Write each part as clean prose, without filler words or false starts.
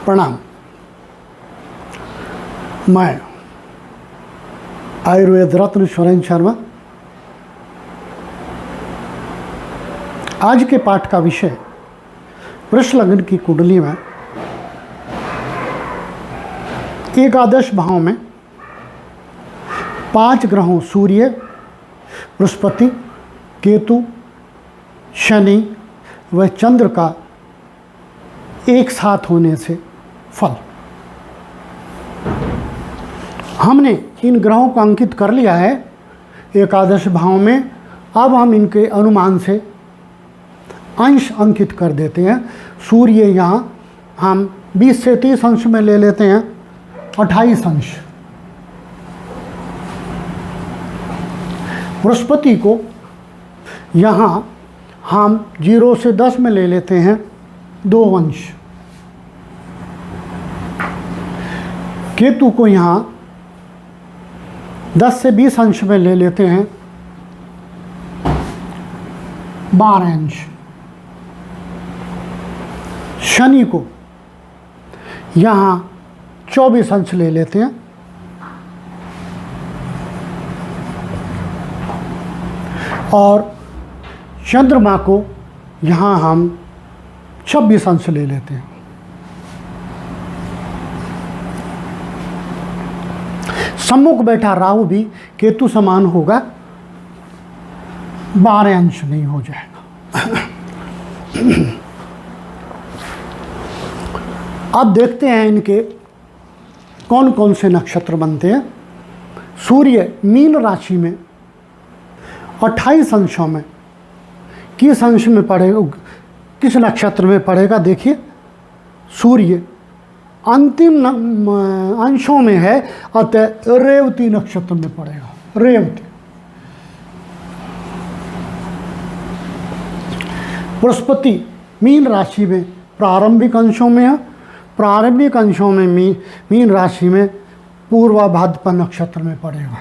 प्रणाम। मैं आयुर्वेद रत्न सुरेंद्र शर्मा। आज के पाठ का विषय वृष लग्न की कुंडली में एकादश भाव में 5 ग्रहों सूर्य, बृहस्पति, केतु, शनि व चंद्र का एक साथ होने से फल। हमने इन ग्रहों को अंकित कर लिया है एकादश भाव में। अब हम इनके अनुमान से अंश अंकित कर देते हैं। सूर्य यहाँ हम 20 से 30 अंश में ले लेते हैं, 28 अंश। बृहस्पति को यहाँ हम 0 से 10 में ले लेते हैं, 2 अंश। केतु को यहाँ 10 से 20 अंश में ले लेते हैं, 12 अंश। शनि को यहाँ 24 अंश ले लेते हैं, और चंद्रमा को यहाँ हम 26 अंश ले लेते हैं। सम्मुख बैठा राहु भी केतु समान होगा, 12 अंश नहीं हो जाएगा। अब देखते हैं इनके कौन कौन से नक्षत्र बनते हैं। सूर्य मीन राशि में 28 अंशों में किस अंश में पड़ेगा, किस नक्षत्र में पड़ेगा? देखिए, सूर्य अंतिम अंशों में है, अतः रेवती नक्षत्र में पड़ेगा। रेवती। बृहस्पति मीन राशि में प्रारंभिक अंशों में है। प्रारंभिक अंशों में मीन राशि में पूर्वा भाद्रपद नक्षत्र में पड़ेगा।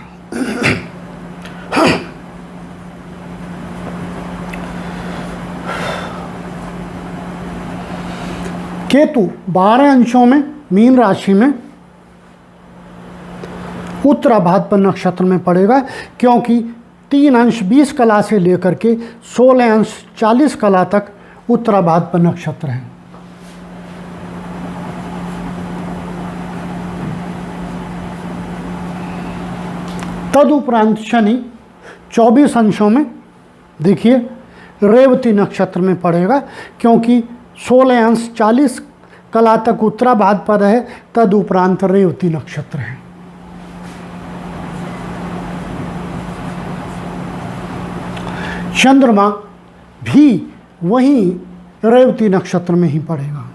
केतु 12 अंशों में मीन राशि में उत्तरा भाद्रपद नक्षत्र में पड़ेगा, क्योंकि 3 अंश 20 कला से लेकर के 16 अंश 40 कला तक उत्तरा भाद्रपद नक्षत्र है। तदुपरांत शनि 24 अंशों में, देखिए, रेवती नक्षत्र में पड़ेगा, क्योंकि 16 अंश 40 कला तक उत्तरा भाद्रपद है, तदुपरांत रेवती नक्षत्र है। चंद्रमा भी वहीं रेवती नक्षत्र में ही पड़ेगा।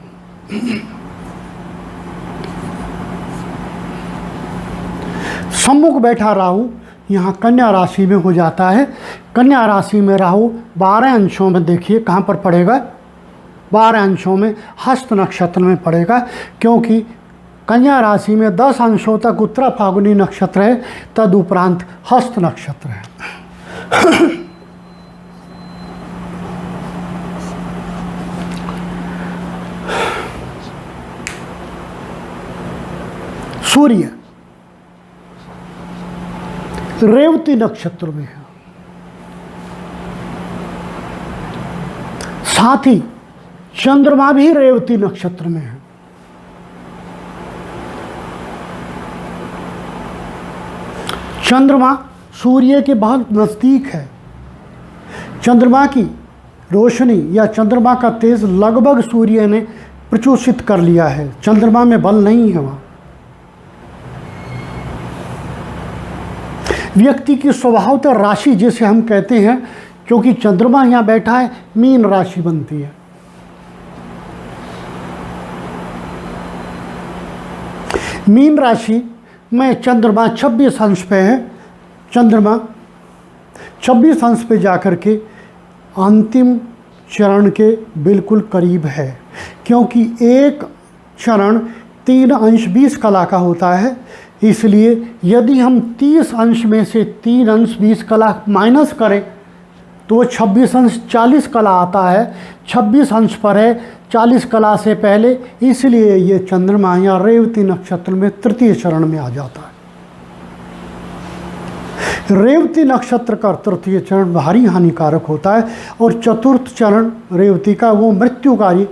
सम्मुख बैठा राहु यहाँ कन्या राशि में हो जाता है। कन्या राशि में राहु 12 अंशों में, देखिए कहाँ पर पड़ेगा, 12 अंशों में हस्त नक्षत्र में पड़ेगा, क्योंकि कन्या राशि में 10 अंशों तक उत्तरा फाल्गुनी नक्षत्र है, तदुपरांत हस्त नक्षत्र है। सूर्य रेवती नक्षत्र में है, साथ ही चंद्रमा भी रेवती नक्षत्र में है। चंद्रमा सूर्य के बहुत नज़दीक है। चंद्रमा की रोशनी या चंद्रमा का तेज लगभग सूर्य ने प्रचुषित कर लिया है। चंद्रमा में बल नहीं है वहाँ। व्यक्ति की स्वभावतः राशि जिसे हम कहते हैं, क्योंकि चंद्रमा यहाँ बैठा है, मीन राशि बनती है। मीन राशि में चंद्रमा 26 अंश पे है। चंद्रमा 26 अंश पे जाकर के अंतिम चरण के बिल्कुल करीब है, क्योंकि एक चरण 3 अंश 20 कला का होता है। इसलिए यदि हम 30 अंश में से 3 अंश 20 कला माइनस करें तो 26 अंश 40 कला आता है। 26 अंश पर है, 40 कला से पहले, इसलिए ये चंद्रमा या रेवती नक्षत्र में तृतीय चरण में आ जाता है। रेवती नक्षत्र का तृतीय चरण भारी हानिकारक होता है और चतुर्थ चरण रेवती का वो मृत्युकारी,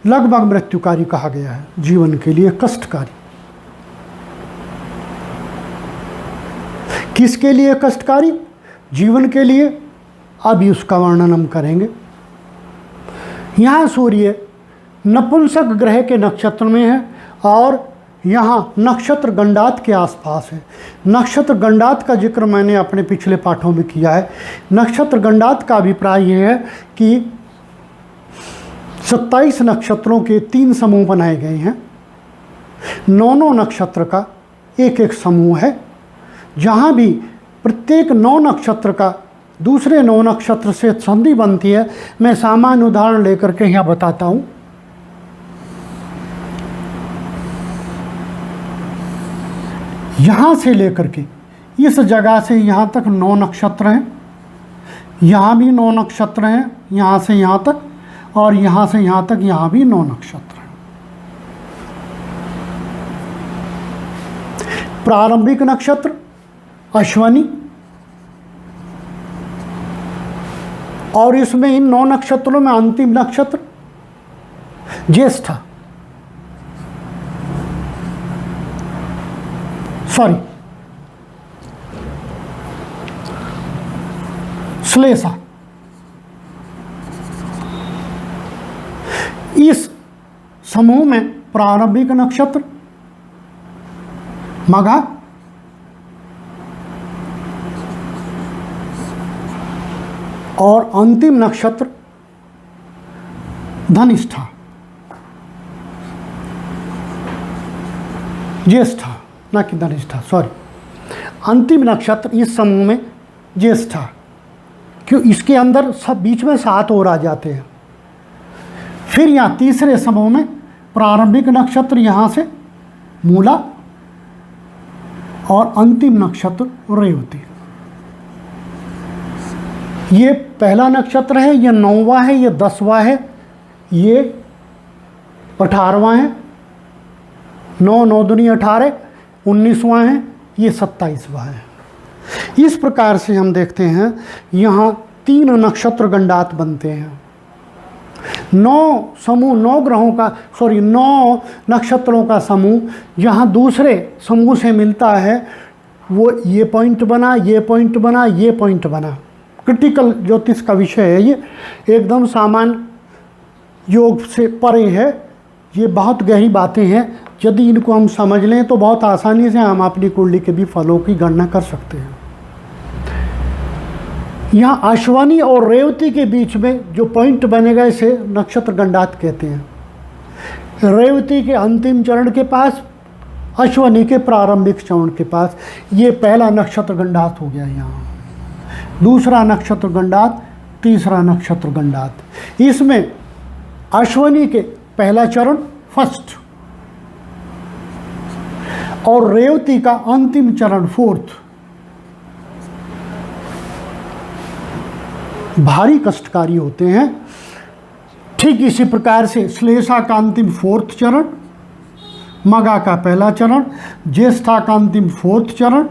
लगभग मृत्युकारी कहा गया है, जीवन के लिए कष्टकारी। किसके लिए कष्टकारी? जीवन के लिए। अभी उसका वर्णन हम करेंगे। यहाँ सूर्य नपुंसक ग्रह के नक्षत्र में है और यहाँ नक्षत्र गंडात के आसपास है। नक्षत्र गंडात का जिक्र मैंने अपने पिछले पाठों में किया है। नक्षत्र गंडात का अभिप्राय यह है कि 27 नक्षत्रों के 3 समूह बनाए गए हैं। 9 नक्षत्र का एक समूह है, जहाँ भी प्रत्येक 9 नक्षत्र का दूसरे 9 नक्षत्र से संधि बनती है। मैं सामान्य उदाहरण लेकर के यहाँ बताता हूँ। यहाँ से लेकर के इस जगह से यहाँ तक 9 नक्षत्र हैं, यहाँ भी 9 नक्षत्र हैं, यहाँ से यहाँ तक, और यहाँ से यहाँ तक यहाँ भी 9 नक्षत्र हैं। प्रारंभिक नक्षत्र अश्वनी, और इसमें इन 9 नक्षत्रों में अंतिम नक्षत्र ज्येष्ठा, श्लेषा। इस समूह में प्रारंभिक नक्षत्र मघा, और अंतिम नक्षत्र धनिष्ठा, ज्येष्ठा, ना कि धनिष्ठा, सॉरी। अंतिम नक्षत्र इस समूह में ज्येष्ठा, क्यों? इसके अंदर सब बीच में 7 और आ जाते हैं। फिर यहाँ तीसरे समूह में प्रारंभिक नक्षत्र यहाँ से मूला, और अंतिम नक्षत्र रेवती। ये पहला नक्षत्र है, ये 9वां है, ये 10वां है, ये 18वां है, 9 9 दूनी 18, 19वां है, ये 27वां है। इस प्रकार से हम देखते हैं यहाँ 3 नक्षत्र गंडात बनते हैं। 9 समूह, 9 ग्रहों का, सॉरी 9 नक्षत्रों का समूह जहाँ दूसरे समूह से मिलता है, वो ये पॉइंट बना, ये पॉइंट बना, ये पॉइंट बना। क्रिटिकल ज्योतिष का विषय है ये, एकदम सामान्य योग से परे है। ये बहुत गहरी बातें हैं, यदि इनको हम समझ लें तो बहुत आसानी से हम अपनी कुंडली के भी फलों की गणना कर सकते हैं। यहाँ अश्वनी और रेवती के बीच में जो पॉइंट बनेगा इसे नक्षत्र गंडात कहते हैं। रेवती के अंतिम चरण के पास, अश्वनी के प्रारंभिक चरण के पास, ये पहला नक्षत्र गंडात हो गया। यहाँ दूसरा नक्षत्र गंडात, तीसरा नक्षत्र गंडात। इसमें अश्वनी के पहला चरण फर्स्ट, और रेवती का अंतिम चरण फोर्थ। भारी कष्टकारी होते हैं। ठीक इसी प्रकार से श्लेषा का अंतिम फोर्थ चरण, मगा का पहला चरण, ज्येष्ठा का अंतिम फोर्थ चरण,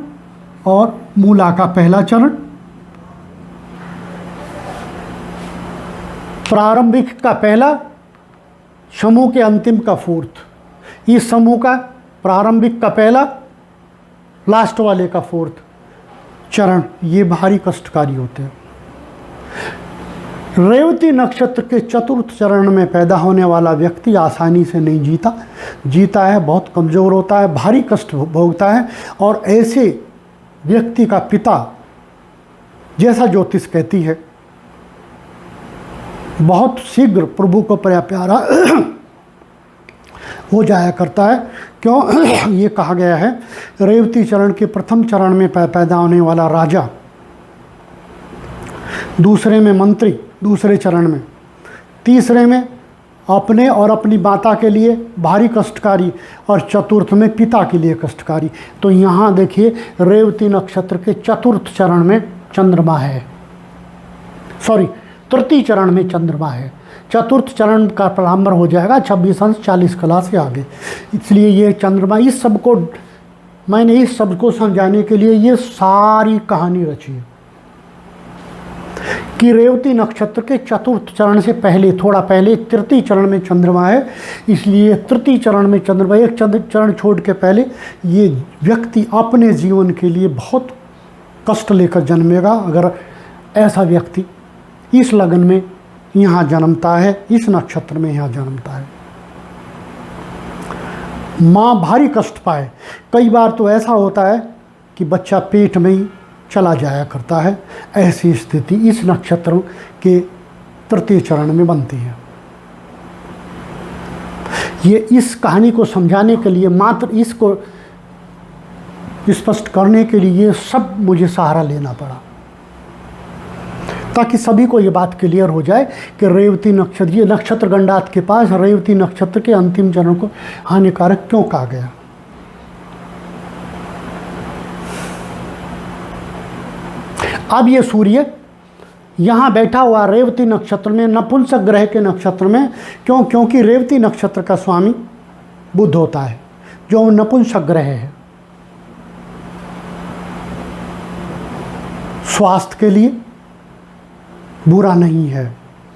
और मूला का पहला चरण। प्रारंभिक का पहला, समूह के अंतिम का फोर्थ। इस समूह का प्रारंभिक का पहला, लास्ट वाले का फोर्थ चरण। ये भारी कष्टकारी होते हैं। रेवती नक्षत्र के चतुर्थ चरण में पैदा होने वाला व्यक्ति आसानी से नहीं जीता है, बहुत कमज़ोर होता है, भारी कष्ट भोगता है। और ऐसे व्यक्ति का पिता, जैसा ज्योतिष कहती है, बहुत शीघ्र प्रभु को प्यारा हो जाया करता है। क्यों? ये कहा गया है, रेवती चरण के प्रथम चरण में पैदा होने वाला राजा, दूसरे में मंत्री, दूसरे चरण में, तीसरे में अपने और अपनी माता के लिए भारी कष्टकारी, और चतुर्थ में पिता के लिए कष्टकारी। तो यहाँ देखिए, रेवती नक्षत्र के चतुर्थ चरण में चंद्रमा है, सॉरी तृतीय चरण में चंद्रमा है। चतुर्थ चरण का प्रारंभ हो जाएगा 26 अंश 40 कला से आगे। इसलिए ये चंद्रमा, इस सब को मैंने इस सब को समझाने के लिए ये सारी कहानी रची है कि रेवती नक्षत्र के चतुर्थ चरण से पहले, थोड़ा पहले तृतीय चरण में चंद्रमा है। इसलिए तृतीय चरण में चंद्रमा, एक चरण छोड़ के पहले ये व्यक्ति अपने जीवन के लिए बहुत कष्ट लेकर जन्मेगा अगर ऐसा व्यक्ति इस लगन में यहाँ जन्मता है, इस नक्षत्र में यहाँ जन्मता है। माँ भारी कष्ट पाए। कई बार तो ऐसा होता है कि बच्चा पेट में ही चला जाया करता है। ऐसी स्थिति इस नक्षत्र के तृतीय चरण में बनती है। ये इस कहानी को समझाने के लिए, मात्र इसको स्पष्ट करने के लिए ये सब मुझे सहारा लेना पड़ा, ताकि सभी को ये बात क्लियर हो जाए कि रेवती नक्षत्र, ये नक्षत्र गंडात के पास रेवती नक्षत्र के अंतिम चरण को हानिकारक क्यों कहा गया। अब ये सूर्य यहाँ बैठा हुआ रेवती नक्षत्र में, नपुंसक ग्रह के नक्षत्र में, क्योंकि रेवती नक्षत्र का स्वामी बुध होता है, जो नपुंसक ग्रह है। स्वास्थ्य के लिए बुरा नहीं है।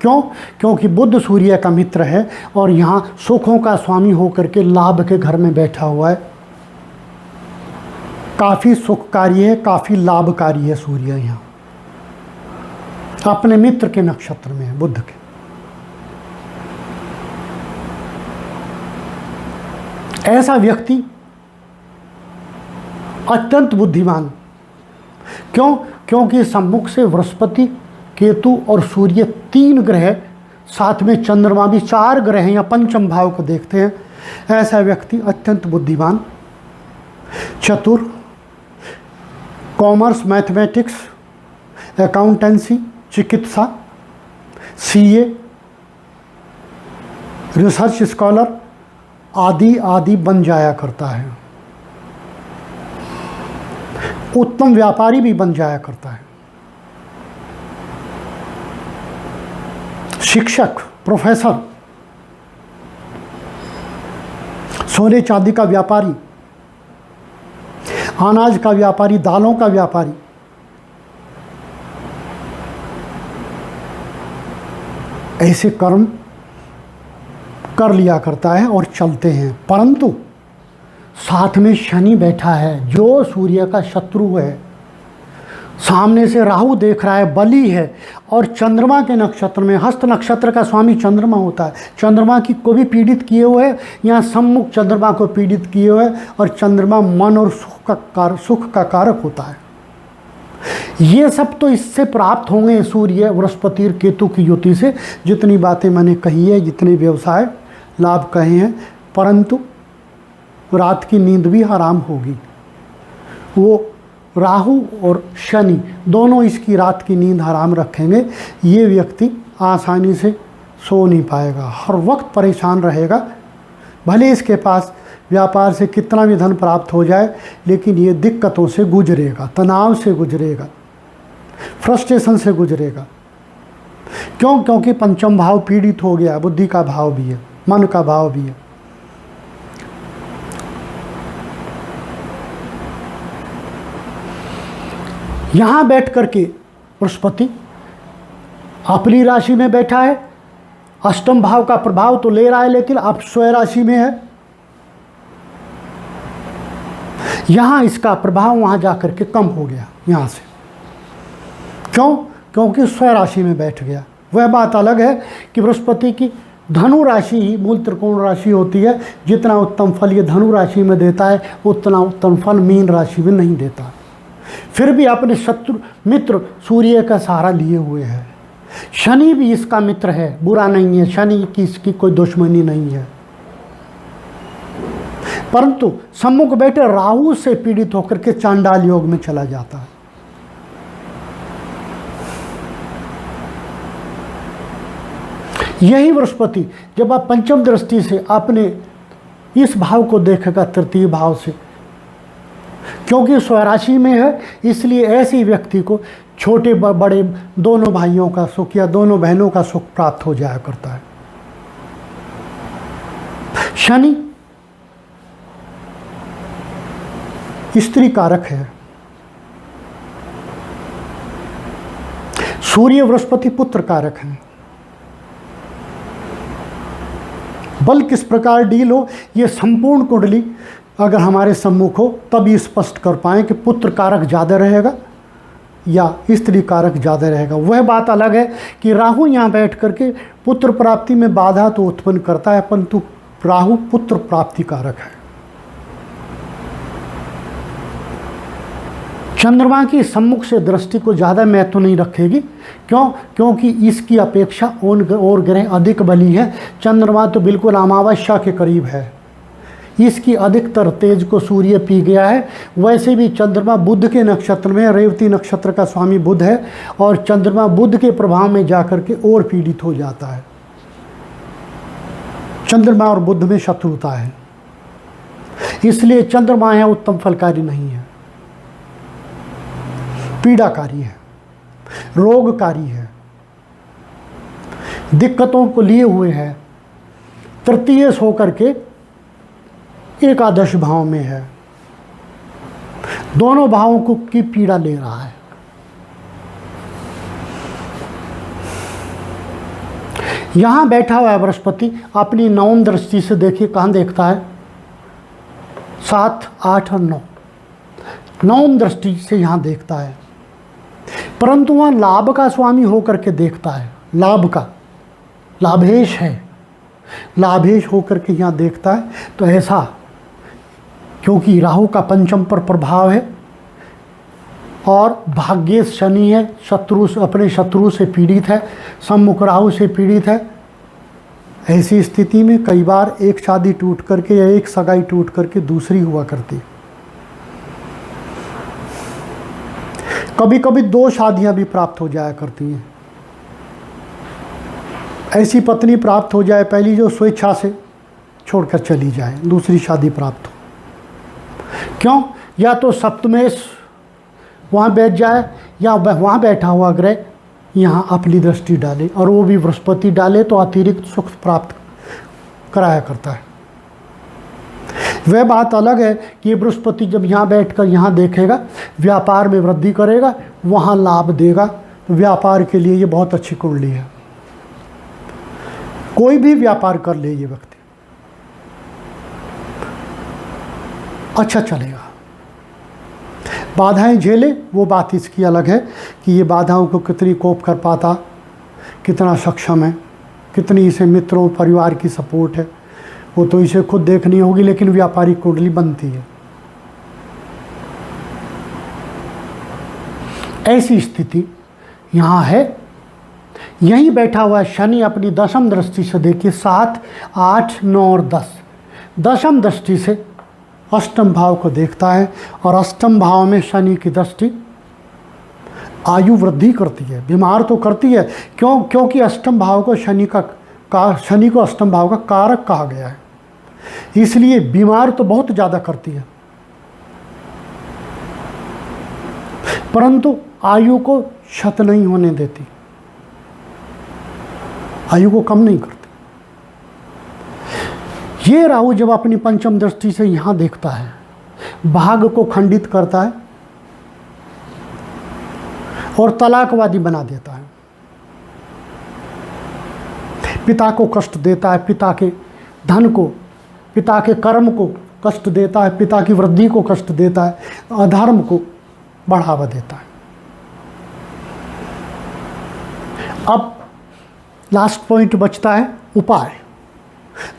क्यों? क्योंकि बुध सूर्य का मित्र है और यहाँ सुखों का स्वामी होकर के लाभ के घर में बैठा हुआ है। काफ़ी सुखकारी है, काफ़ी लाभकारी है सूर्य यहाँ अपने मित्र के नक्षत्र में है, बुध के। ऐसा व्यक्ति अत्यंत बुद्धिमान। क्यों? क्योंकि सम्मुख से बृहस्पति, केतु और सूर्य 3 ग्रह, साथ में चंद्रमा भी 4 ग्रह या पंचम भाव को देखते हैं। ऐसा व्यक्ति अत्यंत बुद्धिमान, चतुर, कॉमर्स, मैथमेटिक्स, अकाउंटेंसी, चिकित्सा, सीए, रिसर्च स्कॉलर आदि आदि बन जाया करता है। उत्तम व्यापारी भी बन जाया करता है। शिक्षक, प्रोफेसर, सोने चांदी का व्यापारी, अनाज का व्यापारी, दालों का व्यापारी, ऐसे कर्म कर लिया करता है और चलते हैं। परंतु साथ में शनि बैठा है जो सूर्य का शत्रु है, सामने से राहु देख रहा है, बली है, और चंद्रमा के नक्षत्र में, हस्त नक्षत्र का स्वामी चंद्रमा होता है, चंद्रमा की को भी पीड़ित किए हुए है, यहाँ सम्मुख चंद्रमा को पीड़ित किए हुए, और चंद्रमा मन और सुख का कारक होता है। ये सब तो इससे प्राप्त होंगे सूर्य, बृहस्पति और केतु की युति से। जितनी बातें मैंने कही है, जितने व्यवसाय लाभ कहे हैं, परंतु रात की नींद भी हराम होगी। वो राहु और शनि दोनों इसकी रात की नींद हराम रखेंगे। ये व्यक्ति आसानी से सो नहीं पाएगा, हर वक्त परेशान रहेगा। भले इसके पास व्यापार से कितना भी धन प्राप्त हो जाए, लेकिन ये दिक्कतों से गुजरेगा, तनाव से गुजरेगा, फ्रस्ट्रेशन से गुजरेगा। क्यों? क्योंकि पंचम भाव पीड़ित हो गया, बुद्धि का भाव भी है, मन का भाव भी है। यहाँ बैठ करके बृहस्पति अपनी राशि में बैठा है, अष्टम भाव का प्रभाव तो ले रहा है, लेकिन अब स्वयं राशि में है। यहाँ इसका प्रभाव वहाँ जाकर के कम हो गया यहाँ से। क्यों? क्योंकि स्वयं राशि में बैठ गया। वह बात अलग है कि बृहस्पति की धनु राशि ही मूल त्रिकोण राशि होती है। जितना उत्तम फल ये धनु राशि में देता है, उतना उत्तम फल मीन राशि में नहीं देता। फिर भी अपने शत्रु मित्र सूर्य का सहारा लिए हुए है। शनि भी इसका मित्र है, बुरा नहीं है, शनि की इसकी कोई दुश्मनी नहीं है। परंतु सम्मुख बैठे राहु से पीड़ित होकर के चांडाल योग में चला जाता है। यही बृहस्पति जब आप पंचम दृष्टि से अपने इस भाव को देखेगा, तृतीय भाव से, क्योंकि स्वराशि में है, इसलिए ऐसे व्यक्ति को छोटे बड़े दोनों भाइयों का सुख या दोनों बहनों का सुख प्राप्त हो जाया करता है। शनि स्त्री कारक है, सूर्य बृहस्पति पुत्र कारक है। बल किस प्रकार डील हो, ये संपूर्ण कुंडली अगर हमारे सम्मुख हो तभी स्पष्ट कर पाएं कि पुत्र कारक ज़्यादा रहेगा या स्त्री कारक ज़्यादा रहेगा। वह बात अलग है कि राहु यहाँ बैठ करके पुत्र प्राप्ति में बाधा तो उत्पन्न करता है, परंतु राहु पुत्र प्राप्ति कारक है। चंद्रमा की सम्मुख से दृष्टि को ज़्यादा महत्व नहीं रखेगी। क्यों? क्योंकि इसकी अपेक्षा और ग्रह अधिक बली है। चंद्रमा तो बिल्कुल अमावस्या के करीब है, इसकी अधिकतर तेज को सूर्य पी गया है। वैसे भी चंद्रमा बुध के नक्षत्र में, रेवती नक्षत्र का स्वामी बुध है, और चंद्रमा बुध के प्रभाव में जाकर के और पीड़ित हो जाता है। चंद्रमा और बुध में शत्रुता है, इसलिए चंद्रमा है उत्तम फलकारी नहीं है, पीड़ाकारी है, रोगकारी है, दिक्कतों को लिए हुए है। तृतीय होकर के एकादश भाव में है, दोनों भावों को की पीड़ा ले रहा है। यहां बैठा हुआ है बृहस्पति, अपनी नवम दृष्टि से देखिए कहां देखता है, 7, 8 और 9 नवम दृष्टि से यहां देखता है, परंतु वहाँ लाभ का स्वामी होकर के देखता है। लाभ का लाभेश है, लाभेश होकर के यहाँ देखता है। तो ऐसा क्योंकि राहु का पंचम पर प्रभाव है और भाग्येश शनि है, शत्रु अपने शत्रु से पीड़ित है, सम्मुख राहु से पीड़ित है। ऐसी स्थिति में कई बार एक शादी टूट करके या एक सगाई टूट करके दूसरी हुआ करती, कभी कभी 2 शादियां भी प्राप्त हो जाया करती हैं। ऐसी पत्नी प्राप्त हो जाए पहली जो स्वेच्छा से छोड़कर चली जाए, दूसरी शादी प्राप्त हो। क्यों? या तो सप्तमेश वहाँ बैठ जाए या वहाँ बैठा हुआ ग्रह यहाँ अपनी दृष्टि डाले, और वो भी बृहस्पति डाले तो अतिरिक्त सुख प्राप्त कराया करता है। वह बात अलग है कि बृहस्पति जब यहाँ बैठकर यहाँ देखेगा, व्यापार में वृद्धि करेगा, वहाँ लाभ देगा। तो व्यापार के लिए ये बहुत अच्छी कुंडली है, कोई भी व्यापार कर ले ये व्यक्ति अच्छा चलेगा। बाधाएं झेले वो बात इसकी अलग है कि ये बाधाओं को कितनी कोप कर पाता, कितना सक्षम है, कितनी इसे मित्रों परिवार की सपोर्ट है, वो तो इसे खुद देखनी होगी, लेकिन व्यापारिक कुंडली बनती है। ऐसी स्थिति यहाँ है। यहीं बैठा हुआ शनि अपनी दशम दृष्टि से देखिए 7, 8, 9 और 10 दशम दृष्टि से अष्टम भाव को देखता है, और अष्टम भाव में शनि की दृष्टि आयु वृद्धि करती है, बीमार तो करती है। क्योंकि अष्टम भाव को शनि को अष्टम भाव का कारक कहा गया है, इसलिए बीमार तो बहुत ज़्यादा करती है, परंतु आयु को क्षत नहीं होने देती, आयु को कम नहीं करती। ये राहु जब अपनी पंचम दृष्टि से यहाँ देखता है, भाग को खंडित करता है और तलाकवादी बना देता है, पिता को कष्ट देता है, पिता के धन को, पिता के कर्म को कष्ट देता है, पिता की वृद्धि को कष्ट देता है, अधर्म को बढ़ावा देता है। अब लास्ट पॉइंट बचता है उपाय।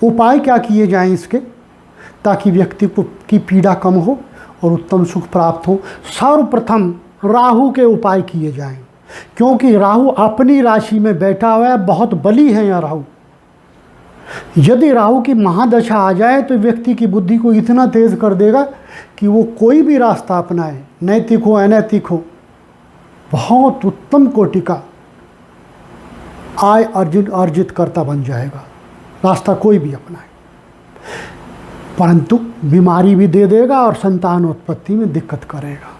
उपाय क्या किए जाएं इसके, ताकि व्यक्ति को की पीड़ा कम हो और उत्तम सुख प्राप्त हो। सर्वप्रथम राहु के उपाय किए जाएं, क्योंकि राहु अपनी राशि में बैठा हुआ है, बहुत बली है यह राहु। यदि राहु की महादशा आ जाए तो व्यक्ति की बुद्धि को इतना तेज कर देगा कि वो कोई भी रास्ता अपनाए, नैतिक हो अनैतिक हो, बहुत उत्तम कोटि का आय अर्जित करता बन जाएगा, रास्ता कोई भी अपनाए। परंतु बीमारी भी दे देगा और संतान उत्पत्ति में दिक्कत करेगा।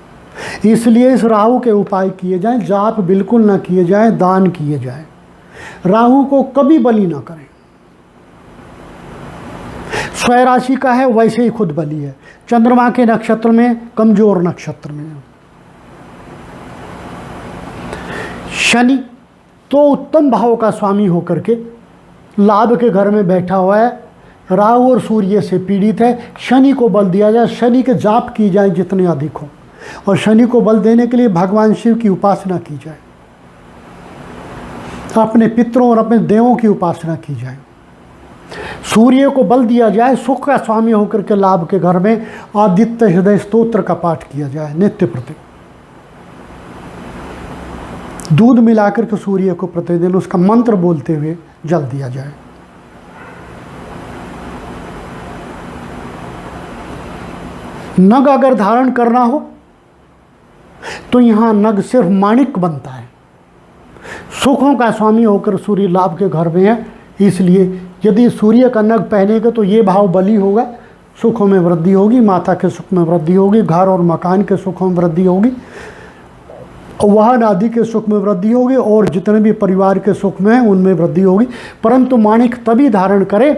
इसलिए इस राहु के उपाय किए जाएं, जाप बिल्कुल ना किए जाएं, दान किए जाएं। राहु को कभी बलि ना करें। स्वयं राशि का है वैसे ही खुद बलि है, चंद्रमा के नक्षत्र में, कमजोर नक्षत्र में। शनि तो उत्तम भाव का स्वामी होकर के लाभ के घर में बैठा हुआ है, राहु और सूर्य से पीड़ित है। शनि को बल दिया जाए, शनि के जाप की जाए जितने अधिक हो, और शनि को बल देने के लिए भगवान शिव की उपासना की जाए, अपने पितरों और अपने देवों की उपासना की जाए। सूर्य को बल दिया जाए, सुख का स्वामी होकर के लाभ के घर में आदित्य हृदय स्तोत्र का पाठ किया जाए नित्य प्रति। दूध मिलाकर के सूर्य को प्रतिदिन उसका मंत्र बोलते हुए जल दिया जाए। नग अगर धारण करना हो तो यहाँ नग सिर्फ माणिक बनता है। सुखों का स्वामी होकर सूर्य लाभ के घर में है, इसलिए यदि सूर्य का नग पहनेगा तो ये भाव बली होगा, सुखों में वृद्धि होगी, माता के सुख में वृद्धि होगी, घर और मकान के सुखों में वृद्धि होगी, वाहन आदि के सुख में वृद्धि होगी, और जितने भी परिवार के सुख में हैं उनमें वृद्धि होगी। परंतु माणिक तभी धारण करे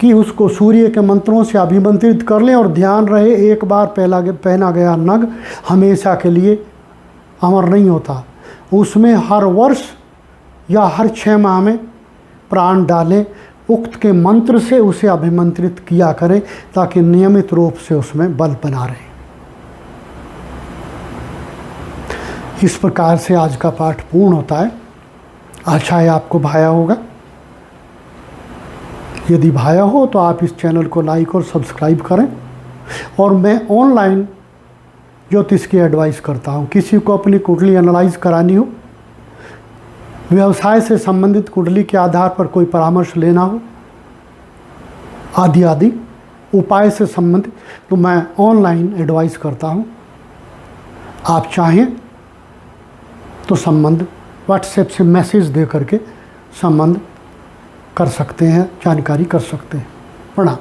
कि उसको सूर्य के मंत्रों से अभिमंत्रित कर लें, और ध्यान रहे एक बार पहना गया नग हमेशा के लिए अमर नहीं होता, उसमें हर वर्ष या हर 6 माह में प्राण डालें, उक्त के मंत्र से उसे अभिमंत्रित किया करें ताकि नियमित रूप से उसमें बल बना रहे। इस प्रकार से आज का पाठ पूर्ण होता है। आशा है आपको भाया होगा। यदि भाया हो तो आप इस चैनल को लाइक और सब्सक्राइब करें। और मैं ऑनलाइन ज्योतिष की एडवाइस करता हूँ। किसी को अपनी कुंडली एनालाइज करानी हो, व्यवसाय से संबंधित कुंडली के आधार पर कोई परामर्श लेना हो, आदि आदि उपाय से संबंधित, तो मैं ऑनलाइन एडवाइस करता हूँ। आप चाहें तो संबंध व्हाट्सएप से मैसेज दे करके संबंध कर सकते हैं, जानकारी कर सकते हैं। प्रणाम।